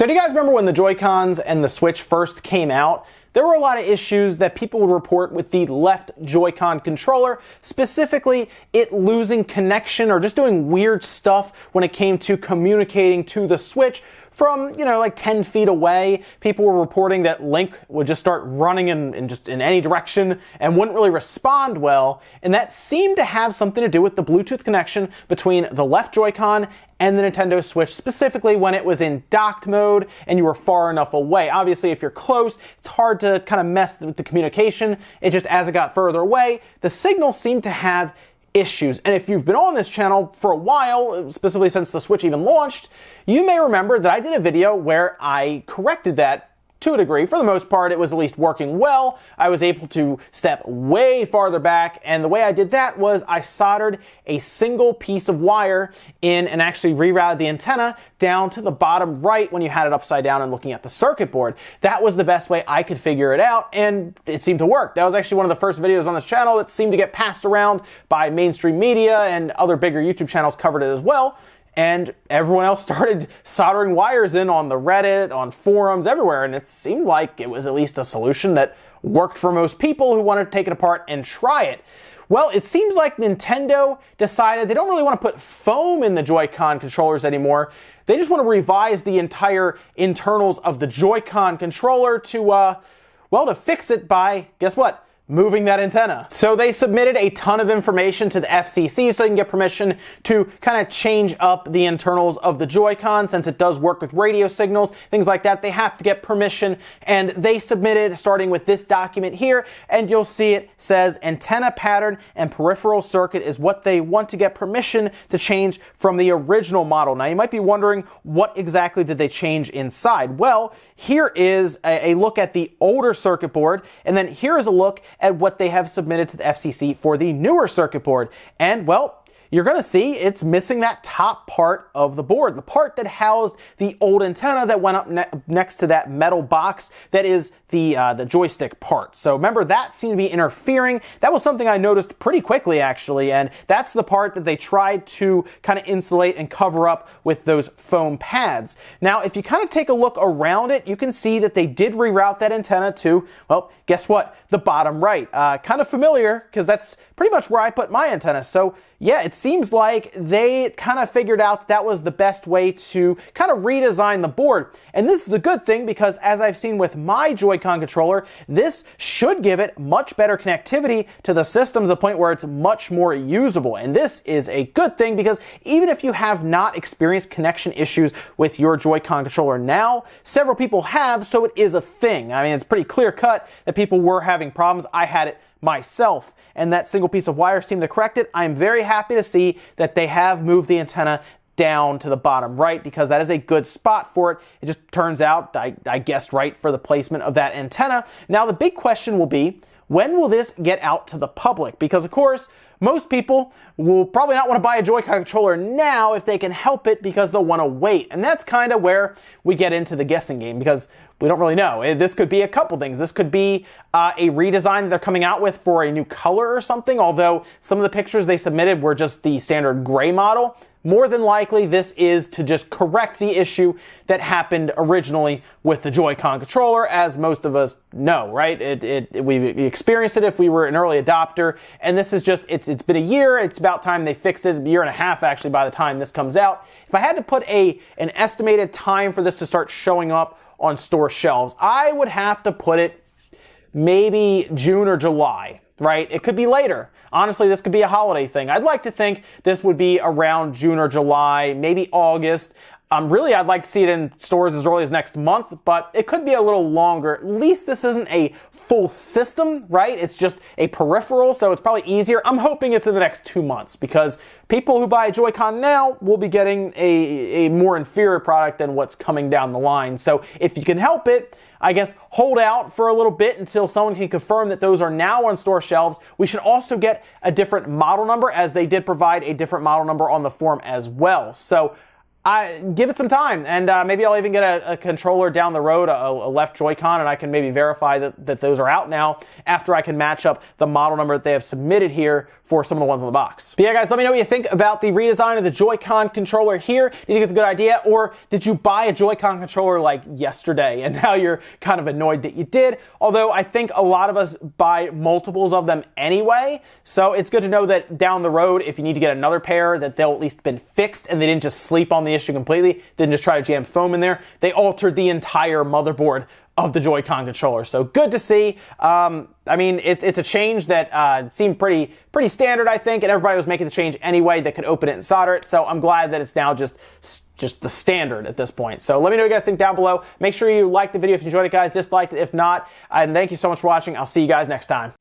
So do you guys remember when the Joy-Cons and the Switch first came out? There were a lot of issues that people would report with the Left Joy-Con controller, specifically it losing connection or just doing weird stuff when it came to communicating to the Switch from, like 10 feet away. People were reporting that Link would just start running in any direction and wouldn't really respond well, and that seemed to have something to do with the Bluetooth connection between the Left Joy-Con and the Nintendo Switch, specifically when it was in docked mode and you were far enough away. Obviously, if you're close, it's hard to kind of mess with the communication. It just, as it got further away, the signal seemed to have issues. And if you've been on this channel for a while, specifically since the Switch even launched, you may remember that I did a video where I corrected that to a degree. For the most part, it was at least working well. I was able to step way farther back, and the way I did that was I soldered a single piece of wire in and actually rerouted the antenna down to the bottom right when you had it upside down and looking at the circuit board. That was the best way I could figure it out, and it seemed to work. That was actually one of the first videos on this channel that seemed to get passed around by mainstream media, and other bigger YouTube channels covered it as well. And everyone else started soldering wires in on the Reddit, on forums, everywhere, and it seemed like it was at least a solution that worked for most people who wanted to take it apart and try it. Well, it seems like Nintendo decided they don't really want to put foam in the Joy-Con controllers anymore. They just want to revise the entire internals of the Joy-Con controller to fix it by, guess what? Moving that antenna. So they submitted a ton of information to the FCC so they can get permission to kind of change up the internals of the Joy-Con, since it does work with radio signals, things like that. They have to get permission, and they submitted starting with this document here, and you'll see it says antenna pattern and peripheral circuit is what they want to get permission to change from the original model. Now you might be wondering, what exactly did they change inside? Well, here is a look at the older circuit board, and then here is a look at what they have submitted to the FCC for the newer circuit board. And well, you're going to see it's missing that top part of the board, the part that housed the old antenna that went up next to that metal box that is the joystick part. So remember, that seemed to be interfering. That was something I noticed pretty quickly, actually, and that's the part that they tried to kind of insulate and cover up with those foam pads. Now, if you kind of take a look around it, you can see that they did reroute that antenna to, well, guess what? The bottom right. Kind of familiar, because that's pretty much where I put my antenna. So yeah, it seems like they kind of figured out that was the best way to kind of redesign the board. And this is a good thing, because as I've seen with my Joy-Con controller, this should give it much better connectivity to the system to the point where it's much more usable. And this is a good thing, because even if you have not experienced connection issues with your Joy-Con controller now, several people have, so it is a thing. I mean, it's pretty clear cut that people were having problems. I had it myself, and that single piece of wire seemed to correct it. I'm very happy to see that they have moved the antenna down to the bottom right, because that is a good spot for it. It just turns out I guessed right for the placement of that antenna. Now the big question will be, when will this get out to the public? Because of course, most people will probably not want to buy a Joy-Con controller now if they can help it, because they'll want to wait. And that's kind of where we get into the guessing game, because we don't really know. This could be a couple things. This could be a redesign that they're coming out with for a new color or something, although some of the pictures they submitted were just the standard gray model. More than likely, this is to just correct the issue that happened originally with the Joy-Con controller, as most of us know, right? We experienced it if we were an early adopter, and this is just, it's been a year. It's about time they fixed it. A year and a half, actually, by the time this comes out. If I had to put an estimated time for this to start showing up on store shelves, I would have to put it maybe June or July, right? It could be later. Honestly, this could be a holiday thing. I'd like to think this would be around June or July, maybe August. Really, I'd like to see it in stores as early as next month, but it could be a little longer. At least this isn't a full system, right? It's just a peripheral, so it's probably easier. I'm hoping it's in the next 2 months, because people who buy a Joy-Con now will be getting a more inferior product than what's coming down the line. So if you can help it, I guess hold out for a little bit until someone can confirm that those are now on store shelves. We should also get a different model number, as they did provide a different model number on the form as well. So give it some time, and maybe I'll even get a controller down the road, a Left Joycon, and I can maybe verify that those are out now after I can match up the model number that they have submitted here for some of the ones in the box. But yeah, guys, let me know what you think about the redesign of the Joy-Con controller here. Do you think it's a good idea, or did you buy a Joy-Con controller like yesterday and now you're kind of annoyed that you did? Although I think a lot of us buy multiples of them anyway, so it's good to know that down the road, if you need to get another pair, that they'll at least been fixed and they didn't just sleep on the issue completely, didn't just try to jam foam in there. They altered the entire motherboard of the Joy-Con controller. So good to see. I mean, it's a change that seemed pretty standard, I think, and everybody was making the change anyway that could open it and solder it. So I'm glad that it's now just the standard at this point. So let me know what you guys think down below. Make sure you like the video if you enjoyed it, guys. Disliked it if not. And thank you so much for watching. I'll see you guys next time.